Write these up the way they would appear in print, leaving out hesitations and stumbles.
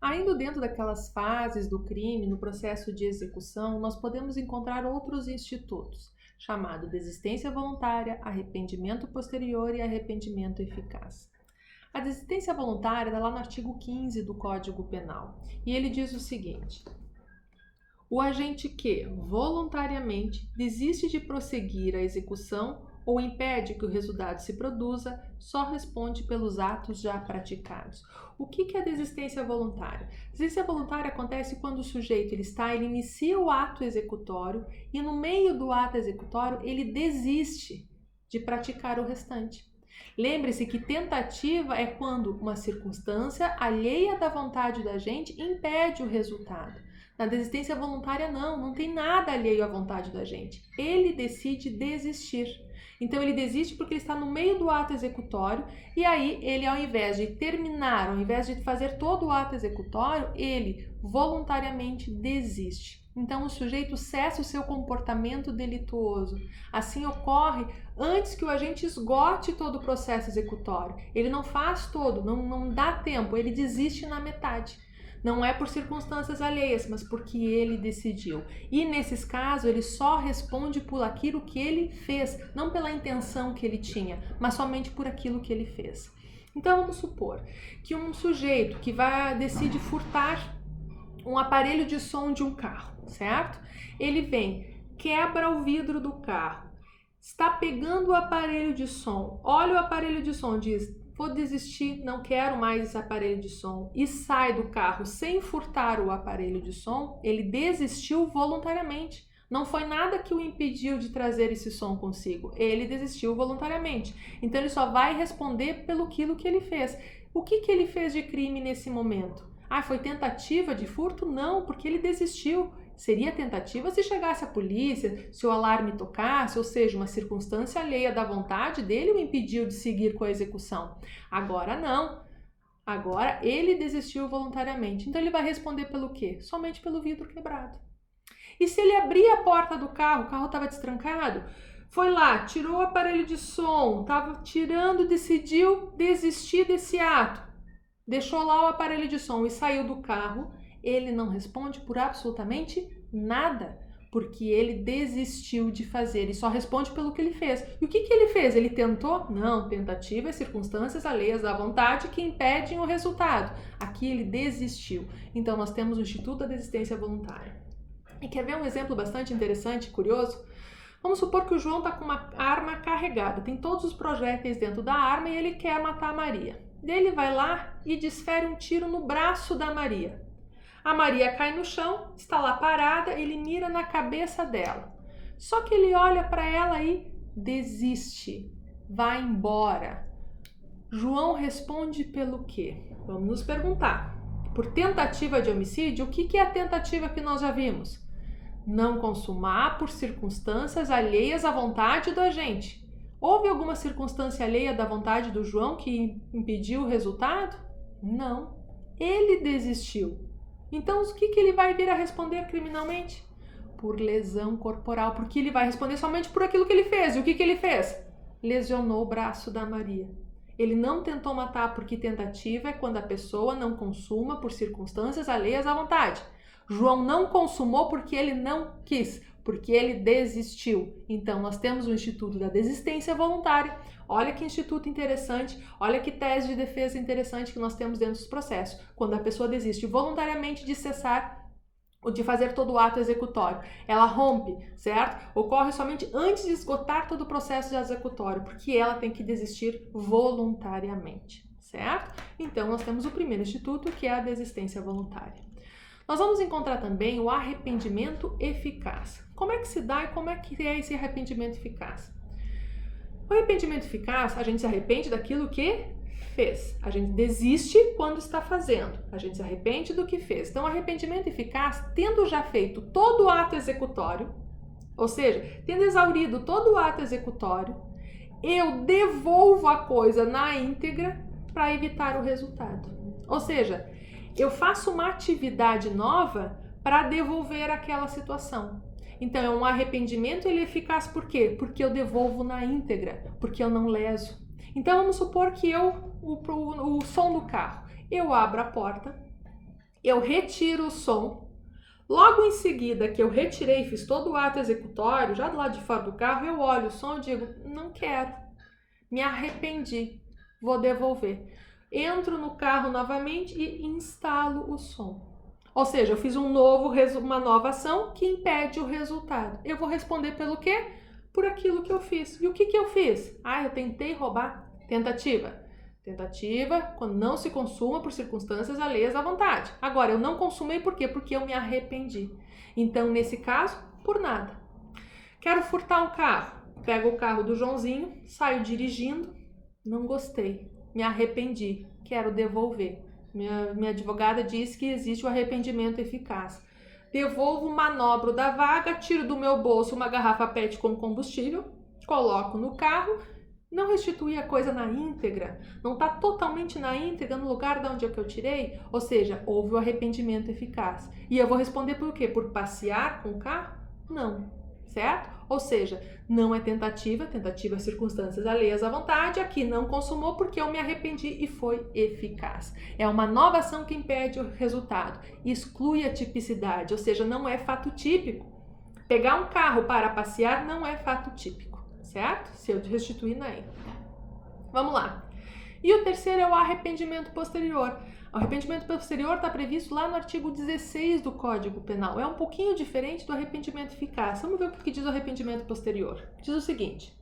Ainda dentro daquelas fases do crime, no processo de execução, nós podemos encontrar outros institutos, chamado desistência voluntária, arrependimento posterior e arrependimento eficaz. A desistência voluntária está lá no artigo 15 do Código Penal, e ele diz o seguinte: o agente que, voluntariamente, desiste de prosseguir a execução ou impede que o resultado se produza, só responde pelos atos já praticados. O que é a desistência voluntária? A desistência voluntária acontece quando o sujeito ele inicia o ato executório e no meio do ato executório ele desiste de praticar o restante. Lembre-se que tentativa é quando uma circunstância alheia da vontade da gente impede o resultado. Na desistência voluntária não tem nada alheio à vontade da gente. Ele decide desistir. Então ele desiste porque ele está no meio do ato executório e aí ele, ao invés de terminar, ao invés de fazer todo o ato executório, ele voluntariamente desiste. Então o sujeito cessa o seu comportamento delituoso. Assim ocorre antes que o agente esgote todo o processo executório. Ele não faz todo, não dá tempo, ele desiste na metade. Não é por circunstâncias alheias, mas porque ele decidiu. E nesses casos, ele só responde por aquilo que ele fez, não pela intenção que ele tinha, mas somente por aquilo que ele fez. Então, vamos supor que um sujeito que decide furtar um aparelho de som de um carro, certo? Ele vem, quebra o vidro do carro, está pegando o aparelho de som, olha o aparelho de som, diz: vou desistir, não quero mais esse aparelho de som, e sai do carro sem furtar o aparelho de som, ele desistiu voluntariamente. Não foi nada que o impediu de trazer esse som consigo, ele desistiu voluntariamente. Então ele só vai responder pelo aquilo que ele fez. O que ele fez de crime nesse momento? Foi tentativa de furto? Não, porque ele desistiu. Seria tentativa se chegasse a polícia, se o alarme tocasse, ou seja, uma circunstância alheia da vontade dele o impediu de seguir com a execução. Agora não. Agora ele desistiu voluntariamente. Então ele vai responder pelo quê? Somente pelo vidro quebrado. E se ele abrir a porta do carro, o carro estava destrancado, foi lá, tirou o aparelho de som, estava tirando, decidiu desistir desse ato, deixou lá o aparelho de som e saiu do carro, ele não responde por absolutamente nada, porque ele desistiu de fazer, ele só responde pelo que ele fez. E o que ele fez? Ele tentou? Não, tentativa é circunstâncias alheias à vontade que impedem o resultado. Aqui ele desistiu. Então nós temos o Instituto da Desistência Voluntária. E quer ver um exemplo bastante interessante, curioso? Vamos supor que o João está com uma arma carregada, tem todos os projéteis dentro da arma e ele quer matar a Maria. Ele vai lá e desfere um tiro no braço da Maria. A Maria cai no chão, está lá parada, ele mira na cabeça dela. Só que ele olha para ela e desiste, vai embora. João responde pelo quê? Vamos nos perguntar. Por tentativa de homicídio, o que é a tentativa que nós já vimos? Não consumar por circunstâncias alheias à vontade do agente. Houve alguma circunstância alheia da vontade do João que impediu o resultado? Não. Ele desistiu. Então, o que ele vai vir a responder criminalmente? Por lesão corporal, porque ele vai responder somente por aquilo que ele fez. E o que ele fez? Lesionou o braço da Maria. Ele não tentou matar porque tentativa é quando a pessoa não consuma por circunstâncias alheias à vontade. João não consumou porque ele não quis, porque ele desistiu. Então, nós temos o Instituto da Desistência Voluntária. Olha que instituto interessante, olha que tese de defesa interessante que nós temos dentro dos processos. Quando a pessoa desiste voluntariamente de cessar ou de fazer todo o ato executório. Ela rompe, certo? Ocorre somente antes de esgotar todo o processo de executório, porque ela tem que desistir voluntariamente, certo? Então, nós temos o primeiro instituto, que é a desistência voluntária. Nós vamos encontrar também o arrependimento eficaz. Como é que se dá e como é que é esse arrependimento eficaz? O arrependimento eficaz, a gente se arrepende daquilo que fez. A gente desiste quando está fazendo. A gente se arrepende do que fez. Então, o arrependimento eficaz, tendo já feito todo o ato executório, ou seja, tendo exaurido todo o ato executório, eu devolvo a coisa na íntegra para evitar o resultado. Ou seja, eu faço uma atividade nova para devolver aquela situação. Então, é um arrependimento, ele é eficaz por quê? Porque eu devolvo na íntegra, porque eu não leso. Então, vamos supor que o som do carro, eu abro a porta, eu retiro o som. Logo em seguida que eu retirei, fiz todo o ato executório, já do lado de fora do carro, eu olho o som e digo, não quero, me arrependi, vou devolver. Entro no carro novamente e instalo o som. Ou seja, eu fiz uma nova ação que impede o resultado. Eu vou responder pelo quê? Por aquilo que eu fiz. E o que eu fiz? Eu tentei roubar. Tentativa. Tentativa quando não se consuma por circunstâncias alheias à vontade. Agora, eu não consumei por quê? Porque eu me arrependi. Então, nesse caso, por nada. Quero furtar um carro. Pego o carro do Joãozinho, saio dirigindo, não gostei, me arrependi, quero devolver. Minha advogada diz que existe o arrependimento eficaz. Devolvo, manobro da vaga, tiro do meu bolso uma garrafa PET com combustível, coloco no carro, não restituí a coisa na íntegra, não está totalmente na íntegra no lugar de onde é que eu tirei, ou seja, houve o arrependimento eficaz. E eu vou responder por quê? Por passear com o carro? Não, certo? Ou seja, não é tentativa é circunstâncias alheias à vontade, aqui não consumou porque eu me arrependi e foi eficaz. É uma nova ação que impede o resultado, exclui a tipicidade, ou seja, não é fato típico. Pegar um carro para passear não é fato típico, certo? Se eu restituir na íntegra. Vamos lá. E o terceiro é o arrependimento posterior. O arrependimento posterior está previsto lá no artigo 16 do Código Penal. É um pouquinho diferente do arrependimento eficaz. Vamos ver o que diz o arrependimento posterior. Diz o seguinte: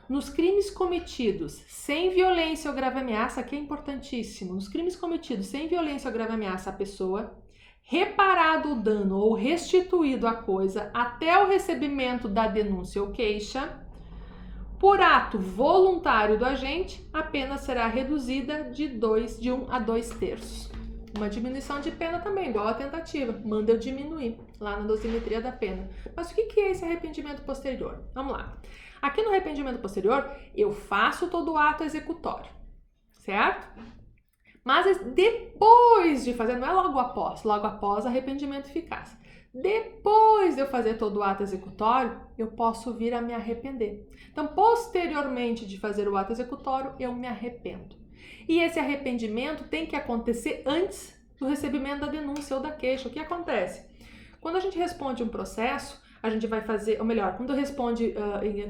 nos crimes cometidos sem violência ou grave ameaça, que é importantíssimo, nos crimes cometidos sem violência ou grave ameaça à pessoa, reparado o dano ou restituído a coisa até o recebimento da denúncia ou queixa, por ato voluntário do agente, a pena será reduzida de 1 a 2/3. Uma diminuição de pena também, igual a tentativa. Manda eu diminuir lá na dosimetria da pena. Mas o que é esse arrependimento posterior? Vamos lá. Aqui no arrependimento posterior, eu faço todo o ato executório, certo? Mas depois de fazer, não é logo após arrependimento eficaz. Depois de eu fazer todo o ato executório, eu posso vir a me arrepender. Então, posteriormente de fazer o ato executório, eu me arrependo. E esse arrependimento tem que acontecer antes do recebimento da denúncia ou da queixa. O que acontece? Quando a gente responde um processo, a gente vai fazer, ou melhor, quando responde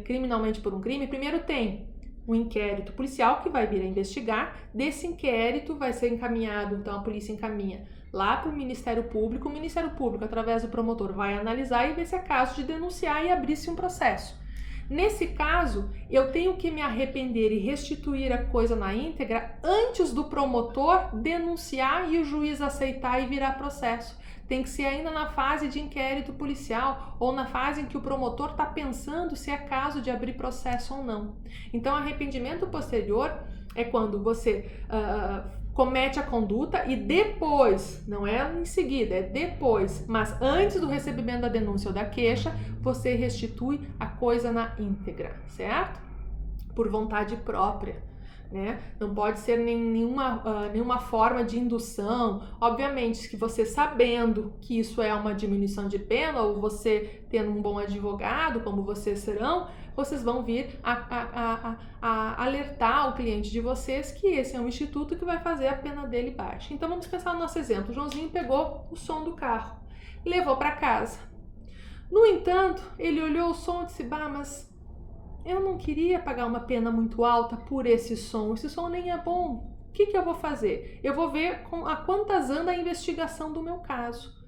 criminalmente por um crime, primeiro tem um inquérito policial que vai vir a investigar. Desse inquérito vai ser encaminhado, então a polícia encaminha lá para o Ministério Público. O Ministério Público, através do promotor, vai analisar e ver se é caso de denunciar e abrir-se um processo. Nesse caso, eu tenho que me arrepender e restituir a coisa na íntegra antes do promotor denunciar e o juiz aceitar e virar processo. Tem que ser ainda na fase de inquérito policial ou na fase em que o promotor está pensando se é caso de abrir processo ou não. Então, arrependimento posterior é quando você comete a conduta e depois, não é em seguida, é depois, mas antes do recebimento da denúncia ou da queixa, você restitui a coisa na íntegra, certo? Por vontade própria, né? Não pode ser nenhuma forma de indução. Obviamente que você sabendo que isso é uma diminuição de pena, ou você tendo um bom advogado, como vocês serão, vocês vão vir a alertar o cliente de vocês que esse é um instituto que vai fazer a pena dele baixa. Então vamos pensar no nosso exemplo. O Joãozinho pegou o som do carro, levou para casa. No entanto, ele olhou o som e disse, mas eu não queria pagar uma pena muito alta por esse som nem é bom. O que eu vou fazer? Eu vou ver a quantas anda a investigação do meu caso.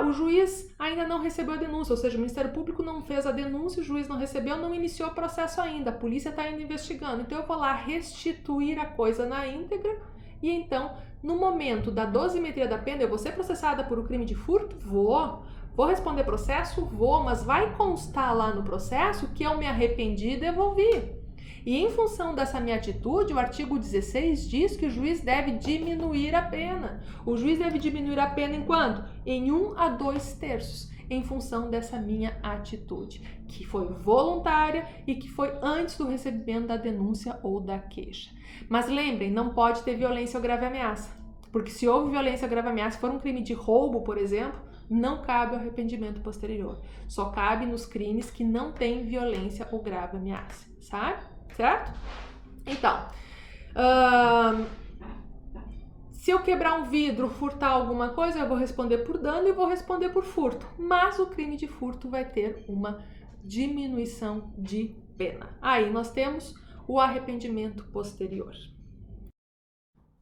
O juiz ainda não recebeu a denúncia, ou seja, o Ministério Público não fez a denúncia, o juiz não recebeu, não iniciou o processo ainda, a polícia está ainda investigando. Então eu vou lá restituir a coisa na íntegra e então, no momento da dosimetria da pena, eu vou ser processada por o crime de furto? Vou responder processo? Vou, mas vai constar lá no processo que eu me arrependi e devolvi. E em função dessa minha atitude, o artigo 16 diz que o juiz deve diminuir a pena. O juiz deve diminuir a pena em quanto? Em 1 a 2/3, em função dessa minha atitude, que foi voluntária e que foi antes do recebimento da denúncia ou da queixa. Mas lembrem, não pode ter violência ou grave ameaça, porque se houve violência ou grave ameaça, se for um crime de roubo, por exemplo, não cabe o arrependimento posterior. Só cabe nos crimes que não têm violência ou grave ameaça, sabe? Certo? Então, Se eu quebrar um vidro, furtar alguma coisa, eu vou responder por dano e vou responder por furto. Mas o crime de furto vai ter uma diminuição de pena. Aí nós temos o arrependimento posterior.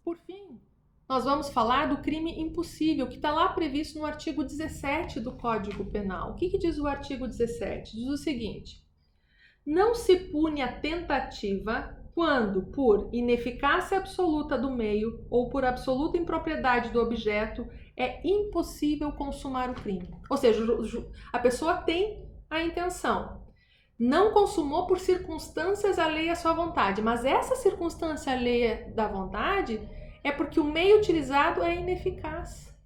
Por fim, nós vamos falar do crime impossível, que está lá previsto no artigo 17 do Código Penal. O que diz o artigo 17? Diz o seguinte: não se pune a tentativa quando, por ineficácia absoluta do meio ou por absoluta impropriedade do objeto, é impossível consumar o crime. Ou seja, a pessoa tem a intenção, não consumou por circunstâncias alheias à sua vontade, mas essa circunstância alheia da vontade é porque o meio utilizado é ineficaz.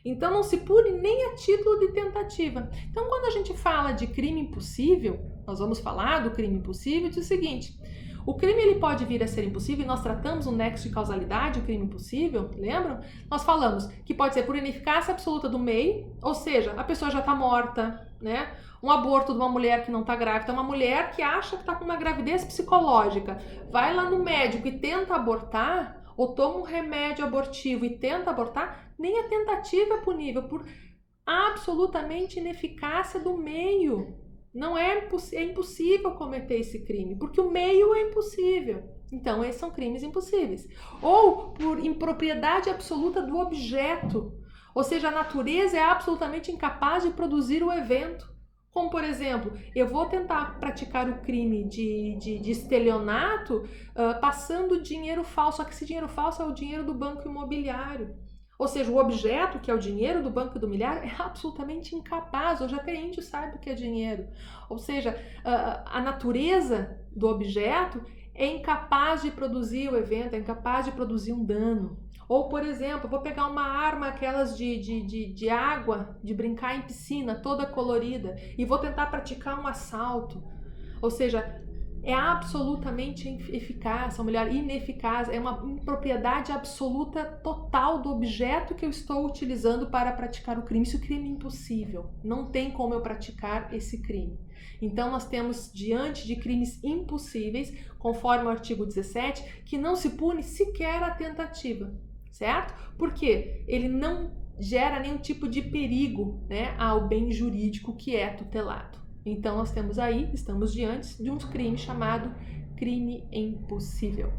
Então não se pune nem a título de tentativa. Então quando a gente fala de crime impossível, nós vamos falar do crime impossível, diz o seguinte: o crime ele pode vir a ser impossível, e nós tratamos o nexo de causalidade, o crime impossível, lembram? Nós falamos que pode ser por ineficácia absoluta do meio, ou seja, a pessoa já está morta, né? Um aborto de uma mulher que não está grávida, uma mulher que acha que está com uma gravidez psicológica, vai lá no médico e tenta abortar, ou toma um remédio abortivo e tenta abortar, nem a tentativa é punível por absolutamente ineficácia do meio. Não é impossível cometer esse crime, porque o meio é impossível. Então, esses são crimes impossíveis. Ou por impropriedade absoluta do objeto, ou seja, a natureza é absolutamente incapaz de produzir o evento. Como, por exemplo, eu vou tentar praticar o crime de estelionato passando dinheiro falso, só que esse dinheiro falso é o dinheiro do banco imobiliário. Ou seja, o objeto, que é o dinheiro do banco imobiliário, é absolutamente incapaz. Hoje até índio sabe o que é dinheiro. Ou seja, a natureza do objeto é incapaz de produzir o evento, é incapaz de produzir um dano. Ou, por exemplo, vou pegar uma arma, aquelas de água, de brincar em piscina, toda colorida, e vou tentar praticar um assalto. Ou seja, é absolutamente eficaz, ou melhor, ineficaz, é uma impropriedade absoluta total do objeto que eu estou utilizando para praticar o crime. Isso é crime impossível, não tem como eu praticar esse crime. Então nós temos diante de crimes impossíveis, conforme o artigo 17, que não se pune sequer a tentativa, certo? Porque ele não gera nenhum tipo de perigo, né, ao bem jurídico que é tutelado. Então nós temos aí, estamos diante de um crime chamado crime impossível.